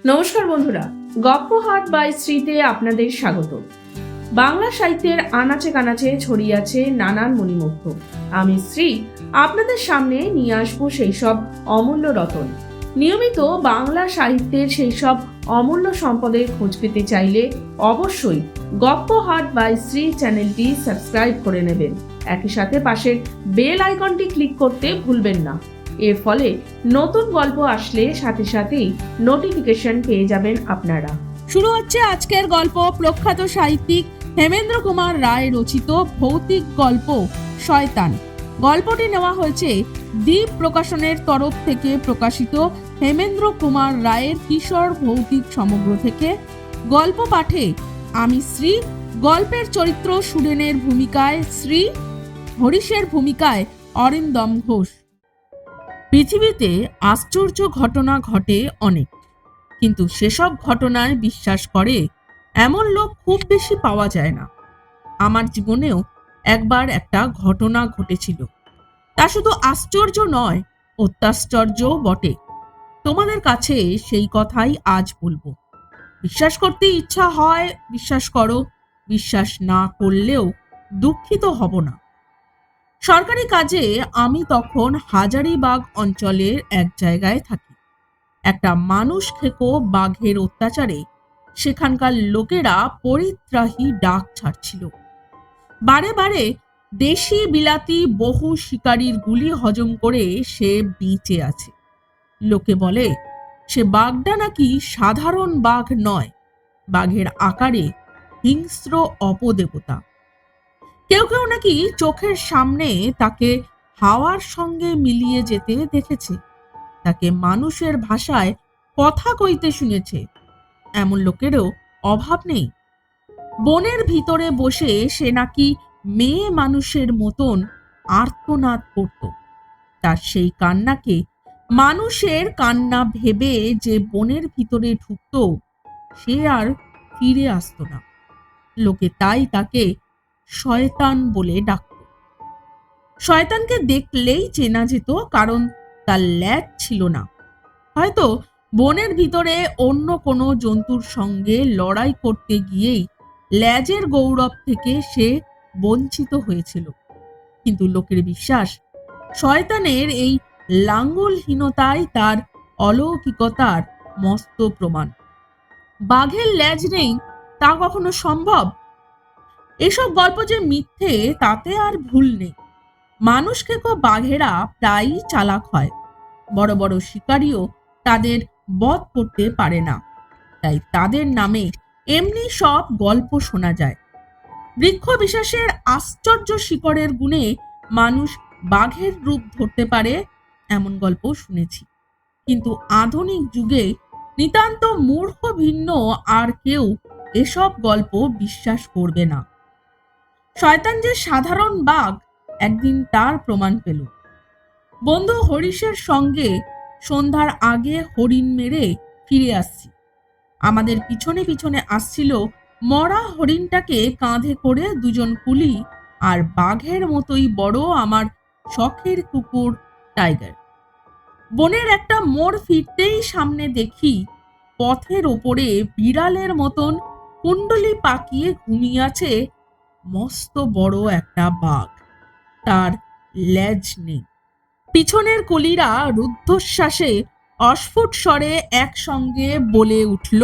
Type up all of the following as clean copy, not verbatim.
নমস্কার বন্ধুরা, গপ্পহাট বাই শ্রীতে আপনাদের স্বাগত। বাংলা সাহিত্যের আনাচে কানাচে ছড়িয়ে আছে নানান মণিমুক্ত। আমি শ্রী আপনাদের সামনে নিয়ে আসবো সেই সব অমূল্য রতন। নিয়মিত বাংলা সাহিত্যের সেই সব অমূল্য সম্পদের খোঁজ পেতে চাইলে অবশ্যই গপ্পহাট বাই শ্রী চ্যানেলটি সাবস্ক্রাইব করে নেবেন। একই সাথে পাশের বেল আইকনটি ক্লিক করতে ভুলবেন না। এর ফলে নতুন গল্প আসলে সাথে সাথেই নোটিফিকেশন পেয়ে যাবেন আপনারা। শুরু হচ্ছে আজকের গল্প প্রখ্যাত সাহিত্যিক হেমেন্দ্র কুমার রায় রচিত ভৌতিক গল্প শয়তান। গল্পটি নেওয়া হয়েছে দ্বীপ প্রকাশনের তরফ থেকে প্রকাশিত হেমেন্দ্র কুমার রায়ের কিশোর ভৌতিক সমগ্র থেকে। গল্প পাঠে আমি শ্রী, গল্পের চরিত্র সুরেনের ভূমিকায় শ্রী, হরিশের ভূমিকায় অরিন্দম ঘোষ। পৃথিবীতে আশ্চর্য ঘটনা ঘটে অনেক, কিন্তু সেসব ঘটনায় বিশ্বাস করে এমন লোক খুব বেশি পাওয়া যায় না। আমার জীবনেও একবার একটা ঘটনা ঘটেছিল। তা শুধু আশ্চর্য নয়, অত্যাশ্চর্যও বটে। তোমাদের কাছে সেই কথাই আজ বলবো। বিশ্বাস করতে ইচ্ছা হয় বিশ্বাস করো, বিশ্বাস না করলেও দুঃখিত হব না। সরকারি কাজে আমি তখন হাজারীবাগ অঞ্চলের এক জায়গায় থাকি। একটা মানুষ খেকো বাঘের অত্যাচারে সেখানকার লোকেরা পরিত্রাহী ডাক ছাড়ছিল। বারে বারে দেশি বিলাতি বহু শিকারীর গুলি হজম করে সে বেঁচে আছে। লোকে বলে সে বাঘটা নাকি সাধারণ বাঘ নয়, বাঘের আকারে হিংস্র অপদেবতা। কেউ কেউ নাকি চোখের সামনে তাকে হাওয়ার সঙ্গে মিলিয়ে যেতে দেখেছে, তাকে মানুষের ভাষায় কথা কইতে শুনেছে। এমন লোকেরও অভাব নেই। বনের ভিতরে বসে সে নাকি মেয়ে মানুষের মতন আর্তনাদ করত। তার সেই কান্নাকে মানুষের কান্না ভেবে যে বনের ভিতরে ঢুকত, সে আর ফিরে আসতো না। লোকে তাই তাকে শয়তান বলে ডাকত। শয়তানকে দেখলেই চেনা যেত, কারণ তার ল্যাজ ছিল না। হয়তো বনের ভিতরে অন্য কোনো জন্তুর সঙ্গে লড়াই করতে গিয়েই ল্যাজের গৌরব থেকে সে বঞ্চিত হয়েছিল। কিন্তু লোকের বিশ্বাস শয়তানের এই লাঙ্গলহীনতাই তার অলৌকিকতার মস্ত প্রমাণ। বাঘের ল্যাজ নেই তা কখনো সম্ভব? এসব গল্প যে মিথ্যে তাতে আর ভুল নেই। মানুষ খেকো বাঘেরা প্রায়ই চালাক হয়। বড় বড় শিকারীও তাদের বধ করতে পারে না, তাই তাদের নামে এমনি সব গল্প শোনা যায়। বৃক্ষ বিশ্বাসের আশ্চর্য শিকড়ের গুণে মানুষ বাঘের রূপ ধরতে পারে, এমন গল্প শুনেছি। কিন্তু আধুনিক যুগে নিতান্ত মূর্খ ভিন্ন আর কেউ এসব গল্প বিশ্বাস করবে না। শয়তান যে সাধারণ বাঘ একদিন তার প্রমাণ পেল। বন্ধু হরিশের সঙ্গে সন্ধ্যার আগে হরিণ মেরে ফিরে আসছি। আমাদের পিছনে পিছনে আসছিল মরা হরিণটাকে কাঁধে করে দুজন কুলি, আর বাঘের মতোই বড় আমার শখের কুকুর টাইগার। বনের একটা মোড় ফিরতেই সামনে দেখি পথের ওপরে বিড়ালের মতন কুণ্ডলি পাকিয়ে ঘুমিয়ে আছে মস্ত বড় একটা বাঘ। তার লেজ নেই। পিছনের কুলিরা রুদ্ধশ্বাসে অস্ফুট স্বরে একসঙ্গে বলে উঠল,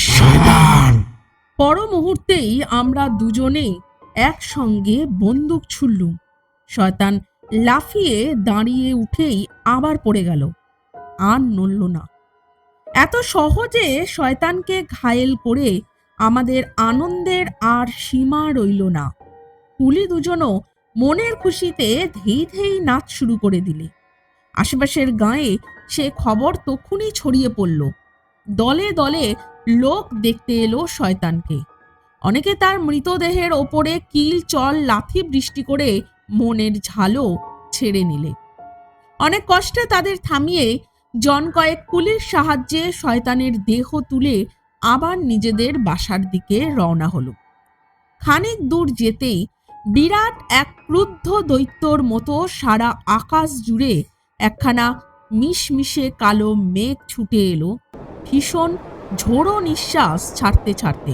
শয়তান! পর মুহূর্তেই আমরা দুজনে একসঙ্গে বন্দুক ছুড়লুম। শয়তান লাফিয়ে দাঁড়িয়ে উঠেই আবার পড়ে গেল, আর নড়ল না। এত সহজে শয়তানকে ঘায়েল করে আমাদের আনন্দের আর সীমা রইল না। কুলি দুজনও মনের খুশিতে ধেই ধেই নাচ শুরু করে দিলে। আশেপাশের গাঁয়ে সে খবর তক্ষুনি ছড়িয়ে পড়ল। দলে দলে লোক দেখতে এলো শয়তানকে। অনেকে তার মৃতদেহের ওপরে কিল চল লাথি বৃষ্টি করে মনের ঝালও ছেড়ে নিলে। অনেক কষ্টে তাদের থামিয়ে জন কয়েক কুলির সাহায্যে শয়তানের দেহ তুলে আবার নিজেদের বাসার দিকে রওনা হলো। খানিক দূর যেতেই বিরাট এক ক্রুদ্ধ দৈত্যর মতো সারা আকাশ জুড়ে একখানা মিশমিশে কালো মেঘ ছুটে এলো। ভীষণ ঝোড়ো নিঃশ্বাস ছাড়তে ছাড়তে।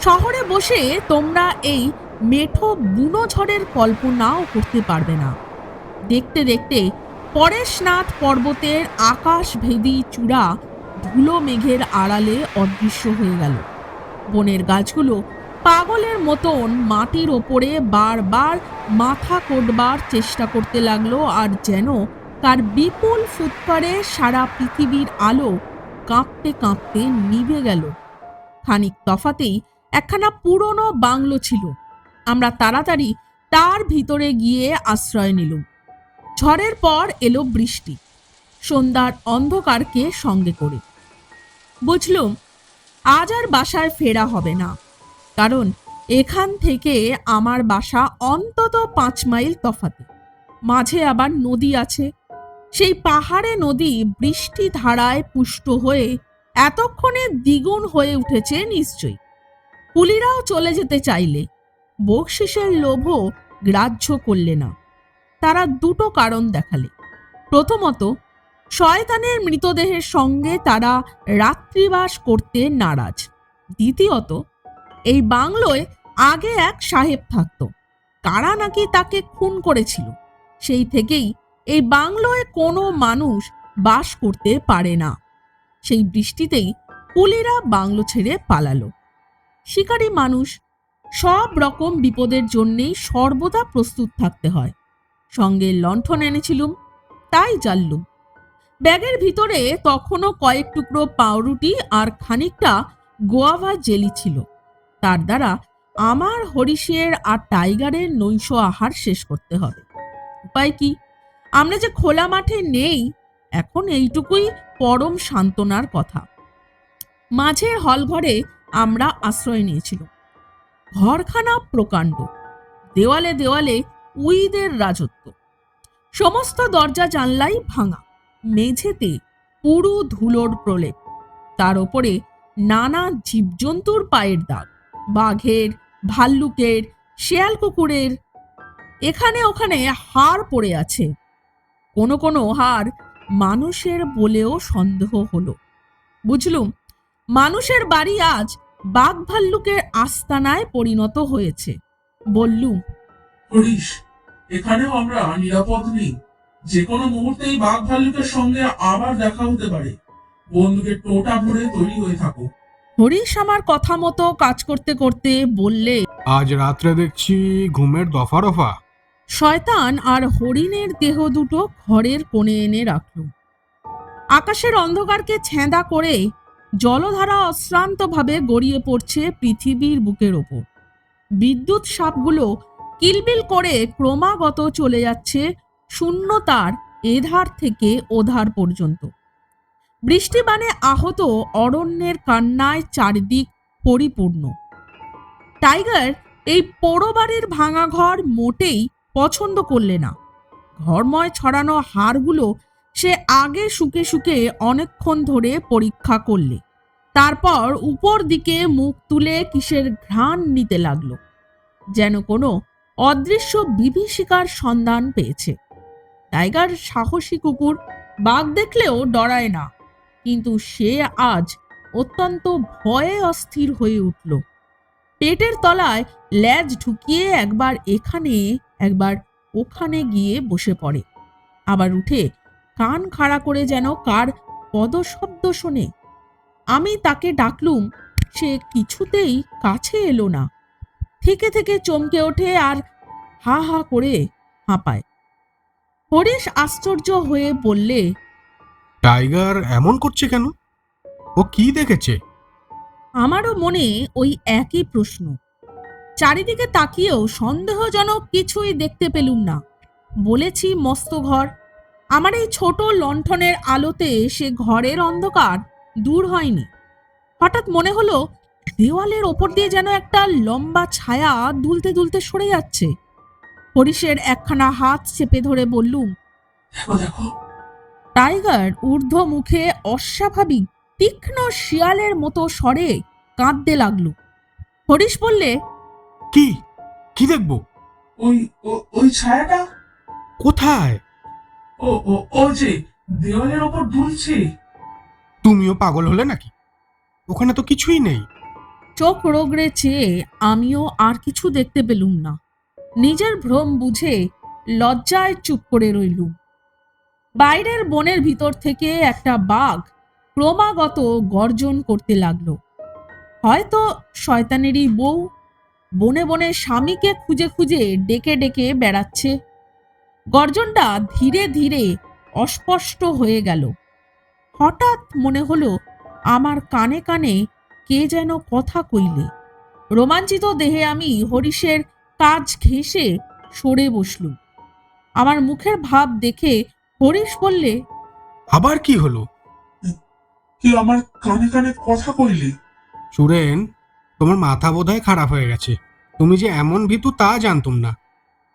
শহরে বসে তোমরা এই মেঠো বুনো ঝড়ের কল্পনাও করতে পারবে না। দেখতে দেখতে পরেশনাথ পর্বতের আকাশভেদী চূড়া ধুলো মেঘের আড়ালে অদৃশ্য হয়ে গেল। বনের গাছগুলো পাগলের মতন মাটির ওপরে বারবার মাথা কোটবার চেষ্টা করতে লাগলো, আর যেন তার বিপুল ফুৎকারে সারা পৃথিবীর আলো কাঁপতে কাঁপতে নিভে গেল। খানিক তফাতেই একখানা পুরনো বাংলো ছিল। আমরা তাড়াতাড়ি তার ভিতরে গিয়ে আশ্রয় নিলুম। ঝড়ের পর এলো বৃষ্টি, সন্ধ্যার অন্ধকারকে সঙ্গে করে। বুঝলুম আজ আর বাসায় ফেরা হবে না, কারণ এখান থেকে আমার বাসা অন্তত 5 মাইল তফাতে। মাঝে আবার নদী আছে। সেই পাহাড়ে নদী বৃষ্টি ধারায় পুষ্ট হয়ে এতক্ষণে দ্বিগুণ হয়ে উঠেছে নিশ্চয়ই। কুলিরাও চলে যেতে চাইলে বকশিসের লোভও গ্রাহ্য করলে না। তারা দুটো কারণ দেখালে। প্রথমত, শয়তানের মৃতদেহের সঙ্গে তারা রাত্রিবাস করতে নারাজ। দ্বিতীয়ত, এই বাংলোয় আগে এক সাহেব থাকত, কারা নাকি তাকে খুন করেছিল। সেই থেকেই এই বাংলোয় কোনো মানুষ বাস করতে পারে না। সেই বৃষ্টিতেই কুলিরা বাংলো ছেড়ে পালালো। শিকারী মানুষ, সব রকম বিপদের জন্যেই সর্বদা প্রস্তুত থাকতে হয়। সঙ্গে লণ্ঠন এনেছিলুম, তাই জ্বাললুম। ব্যাগের ভিতরে তখনও কয়েক টুকরো পাউরুটি আর খানিকটা গোয়াভা জেলি ছিল। তার দ্বারা আমার হরিশের আর টাইগারের নৈশ আহার শেষ করতে হবে। উপায় কি? আমরা যে খোলা মাঠে নেই, এখন এইটুকুই পরম সান্ত্বনার কথা। মাঝের হলঘরে আমরা আশ্রয় নিয়েছিলাম। ঘরখানা প্রকাণ্ড, দেওয়ালে দেওয়ালে উইদের রাজত্ব। সমস্ত দরজা জানলাই ভাঙা, মেঝেতে পুরু ধুলোর প্রলেপ, তার ওপরে নানা জীবজন্তুর পায়ের দাগ, বাঘের, ভাল্লুকের, শেয়াল কুকুরের। এখানে ওখানে হাড় পড়ে আছে। কোনো কোনো হাড় মানুষের বলেও সন্দেহ হলো। বুঝলুম মানুষের বাড়ি আজ বাঘ ভাল্লুকের আস্তানায় পরিণত হয়েছে। বললুম, হরিশ, এখানেও আমরা নিরাপদ নেই। যে কোনো মুহূর্তেই বাঘ ভাল্লুকের সঙ্গে আবার দেখা হতে পারে। বন্দুকের টোটা ভরে তৈরি হয়ে থাকো। হরিশ আমার কথা মতো কাজ করতে করতে বললে, আজ রাত্রে দেখছি ঘুমের দফা রফা। শয়তান আর হরিণের দেহ দুটো ঘরের কোণে এনে রাখল। আকাশের অন্ধকারকে ছেঁদা করে জলধারা অশ্রান্তভাবে গড়িয়ে পড়ছে পৃথিবীর বুকের ওপর। বিদ্যুৎ সাপগুলো কিলবিল করে ক্রমাগত চলে যাচ্ছে শূন্যতার এধার থেকে ওধার পর্যন্ত। বৃষ্টিবাণে আহত অরণ্যের কান্নায় চারিদিক পরিপূর্ণ। টাইগার এই পোড়ো বাড়ির ভাঙা ঘর মোটেই পছন্দ করলে না। ঘরময় ছড়ানো হাড়গুলো সে আগে শুকে শুকে অনেকক্ষণ ধরে পরীক্ষা করলে। তারপর উপর দিকে মুখ তুলে কিসের ঘ্রাণ নিতে লাগলো, যেন কোনো অদৃশ্য বিভীষিকার সন্ধান পেয়েছে। টাইগার সাহসী কুকুর, বাঘ দেখলেও ডরায় না, কিন্তু সে আজ অত্যন্ত ভয়ে অস্থির হয়ে উঠল। পেটের তলায় ল্যাজ ঢুকিয়ে একবার এখানে একবার ওখানে গিয়ে বসে পড়ে, আবার উঠে কান খাড়া করে যেন কার পদশব্দ শোনে। আমি তাকে ডাকলুম, সে কিছুতেই কাছে এলো না। থেকে থেকে চমকে ওঠে আর হা হা করে হাঁপায়। হরিশ আশ্চর্য হয়ে বললে, টাইগার এমন করছে কেন? ও কি দেখেছে? আমারও মনে ওই একই প্রশ্ন। চারিদিকে তাকিয়েও সন্দেহজনক কিছুই দেখতে পেলুম না। বলেছি মস্ত ঘর, আমার এই ছোট লণ্ঠনের আলোতে সে ঘরের অন্ধকার দূর হয়নি। হঠাৎ মনে হলো দেওয়ালের ওপর দিয়ে যেন একটা লম্বা ছায়া দুলতে দুলতে সরে যাচ্ছে। হরিশের একখানা হাত চেপে ধরে বললুম, দেখো দেখো। টাইগার ঊর্ধ্ব মুখে অস্বাভাবিক তীক্ষ্ণ শিয়ালের মতো স্বরে কাঁদতে লাগলো। হরিশ বললে, কি কি দেখবো? ওই ওই ছায়াটা। কোথায়? ও ও ও যে দেওয়ালের ওপর দুলছে। তুমিও পাগল হলে নাকি? ওখানে তো কিছুই নেই। চোখ রোগড়ে চেয়ে আমিও আর কিছু দেখতে পেলুম না। নিজের ভ্রম বুঝে লজ্জায় চুপ করে রইলুম। বাইরের বনের ভিতর থেকে একটা বাঘ ক্রমাগত গর্জন করতে লাগলো। হয়তো শয়তানেরই বউ বনে বনে স্বামীকে খুঁজে খুঁজে ডেকে ডেকে বেড়াচ্ছে। গর্জনটা ধীরে ধীরে অস্পষ্ট হয়ে গেল। হঠাৎ মনে হলো আমার কানে কানে কে যেন কথা কইলে। রোমাঞ্চিত দেহে আমি হরিশের কাজ ঘেঁষে সরে বসলুম। আমার মুখের ভাব দেখে হরিশ বললে, আবার কি হলো? কি আমার কানে কানে কথা কইলি? সুরেন, তোমার মাথা বোধহয় খারাপ হয়ে গেছে। তুমি যে এমন ভীতু তা জানতুম না।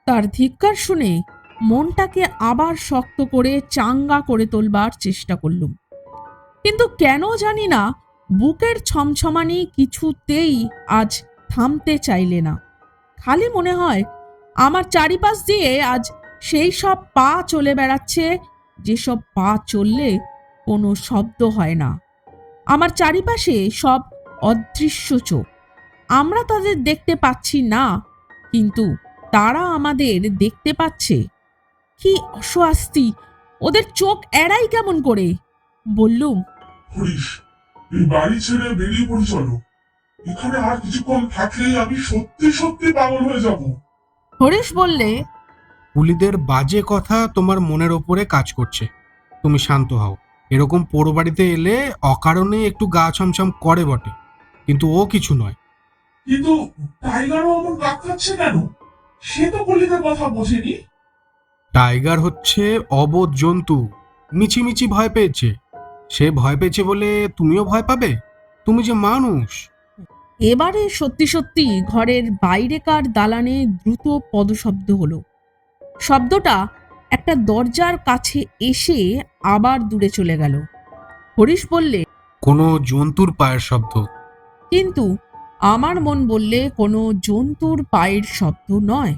তার ধিক্কার শুনে মনটাকে আবার শক্ত করে চাঙ্গা করে তোলবার চেষ্টা করলুম। কিন্তু কেন জানি না বুকের ছমছমানি কিছুতেই আজ থামতে চাইলে না। খালি মনে হয় আমার চারিপাশ দিয়ে আজ সেই সব পা চলে বেড়াচ্ছে যেসব পা চললে কোনো শব্দ হয় না। আমার চারিপাশে সব অদৃশ্য চোখ। আমরা তাদের দেখতে পাচ্ছি না, কিন্তু তারা আমাদের দেখতে পাচ্ছে। কি অস্বস্তি! ওদের চোখ এড়াই কেমন করে? বললুম, হরিশ, এই বাড়ি ছেড়ে বেরিয়ে পড়ি চলো। এখানে আর কিছুক্ষণ থাকলেই আমি সত্যি সত্যি পাগল হয়ে যাব। হরিশ বললে, কুলিদের বাজে কথা তোমার মনের ওপরে কাজ করছে। তুমি শান্ত হও। এরকম পোড়ো বাড়িতে এলে অকারণে একটু গা ছমছম করে বটে, কিন্তু ও কিছু নয়। কিন্তু টাইগারও এমন কাক খাচ্ছে কেন? সে তো কলিতার কথা বোঝেনি। টাইগার হচ্ছে অবোধ জন্তু, মিছিমিছি ভয় পেয়েছে। সে ভয় পেয়েছে বলে তুমিও ভয় পাবে? তুমি যে মানুষ। এবারে সত্যি সত্যি ঘরের বাইরেকার দালানে দ্রুত পদশব্দ হলো। শব্দটা একটা দরজার কাছে এসে আবার দূরে চলে গেল। হরিশ বললে, কোনো জন্তুর পায়ের শব্দ। কিন্তু আমার মন বললে কোনো জন্তুর পায়ের শব্দ নয়।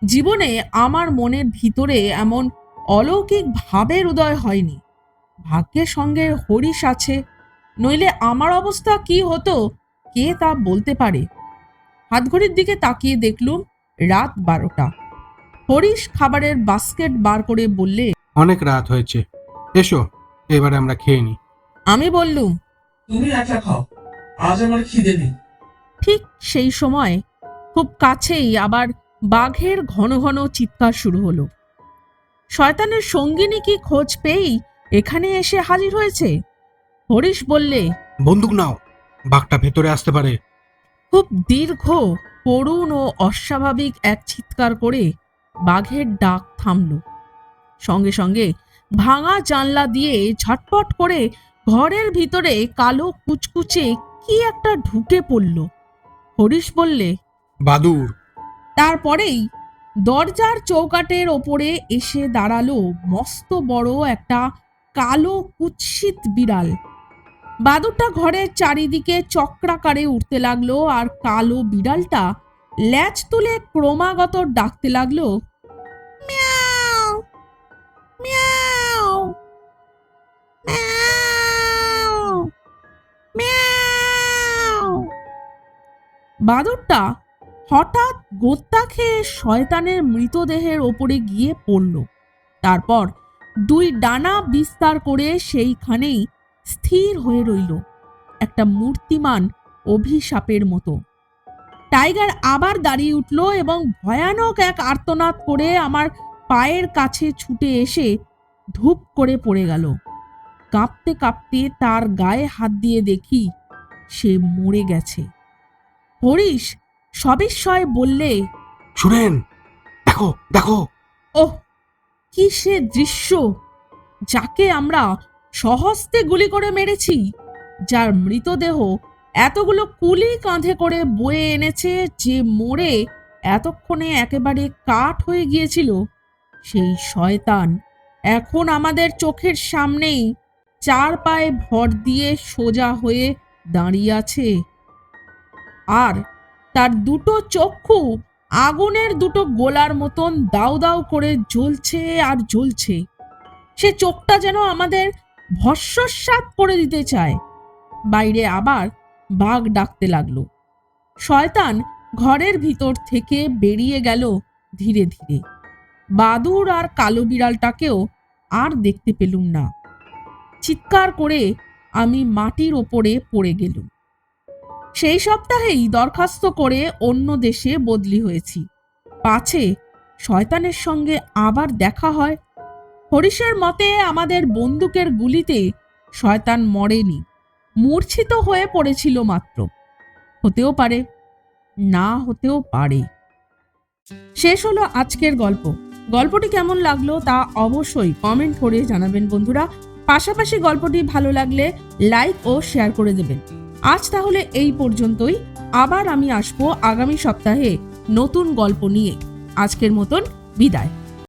জীবনে আমার মনের ভিতরে এমন অলৌকিক ভাবের উদয় হয়নি। ভাগ্যের সঙ্গে হরিশ আছে, নইলে আমার অবস্থা কি হতো কে তা বলতে পারে। হাতঘড়ির দিকে তাকিয়ে দেখলুম রাত 12টা। হরিশ খাবারের বাস্কেট বার করে বললে, অনেক রাত হয়েছে, এসো এবারে আমরা খেয়ে নিই। আমি বললুম, তুমি একা খাও, আজ আমার খিদে নেই। ঠিক সেই সময় খুব কাছেই আবার বাঘের ঘন ঘন চিৎকার শুরু হলো। শয়তানের সঙ্গিনী কি খোঁজ পেয়েই এখানে এসে হাজির হয়েছে? হরিশ বললে, বন্দুক নাও, বাঘটা ভেতরে আসতে পারে। খুব দীর্ঘ, করুণ ও অস্বাভাবিক এক চিৎকার করে বাঘের ডাক থামল। সঙ্গে সঙ্গে ভাঙা জানলা দিয়ে ঝটপট করে ঘরের ভিতরে কালো কুচকুচে কি একটা ঢুকে পড়ল। হরিশ বললে, বাদুর। তারপরেই দরজার চৌকাটের ওপরে এসে দাঁড়ালো মস্ত বড় একটা কালো কুৎসিত বিড়াল। বাদুরটা ঘরের চারিদিকে চক্রাকারে উঠতে লাগলো আর কালো বিড়ালটা ল্যাজ তুলে ক্রমাগত ডাকতে লাগলো, মিয়াও মিয়াও মিয়াও মিয়াও। বাদুরটা হঠাৎ গোত্তা খেয়ে শয়তানের মৃতদেহের ওপরে গিয়ে পড়ল। তারপর দুই ডানা বিস্তার করে সেইখানেই স্থির হয়ে রইল, একটা মূর্তিমান অভিশাপের মতো। টাইগার আবার দাঁড়িয়ে উঠল এবং ভয়ানক এক আর্তনাদ করে আমার পায়ের কাছে ছুটে এসে ধূপ করে পড়ে গেল। কাঁপতে কাঁপতে তার গায়ে হাত দিয়ে দেখি সে মরে গেছে। হরিশ সবিস্ময়ে বললে, সুরেন, দেখো দেখো। ওহ, কি সে দৃশ্য! যাকে আমরা সহস্তে গুলি করে মেরেছি, যার মৃতদেহ এতগুলো কুলি কাঁধে করে বয়ে এনেছে, যে মরে এতক্ষণে একেবারে কাঠ হয়ে গিয়েছিল, সেই শয়তান এখন আমাদের চোখের সামনেই চার পায়ে ভর দিয়ে সোজা হয়ে দাঁড়িয়ে আছে। আর তার দুটো চক্ষু আগুনের দুটো গোলার মতন দাউ দাউ করে জ্বলছে আর জ্বলছে। সে চোখটা যেন আমাদের ভস্মসাৎ করে দিতে চায়। বাইরে আবার বাঘ ডাকতে লাগলো। শয়তান ঘরের ভিতর থেকে বেরিয়ে গেল ধীরে ধীরে। বাদুড় আর কালো বিড়ালটাকেও আর দেখতে পেলুম না। চিৎকার করে আমি মাটির ওপরে পড়ে গেলুম। সেই সপ্তাহেই দরখাস্ত করে অন্য দেশে বদলি হয়েছি, পাছে শয়তানের সঙ্গে আবার দেখা হয়। হরিশের মতে আমাদের বন্দুকের গুলিতে শয়তান মরেনি, মূর্ছিত হয়ে পড়েছিল মাত্র। হতেও পারে, না হতেও পারে। শেষ হলো আজকের গল্প। গল্পটি কেমন লাগলো তা অবশ্যই কমেন্ট করে জানাবেন বন্ধুরা। পাশাপাশি গল্পটি ভালো লাগলে লাইক ও শেয়ার করে দেবেন। আজ তাহলে এই পর্যন্তই। আবার আমি আসবো আগামী সপ্তাহে নতুন গল্প নিয়ে। আজকের মতন বিদায়।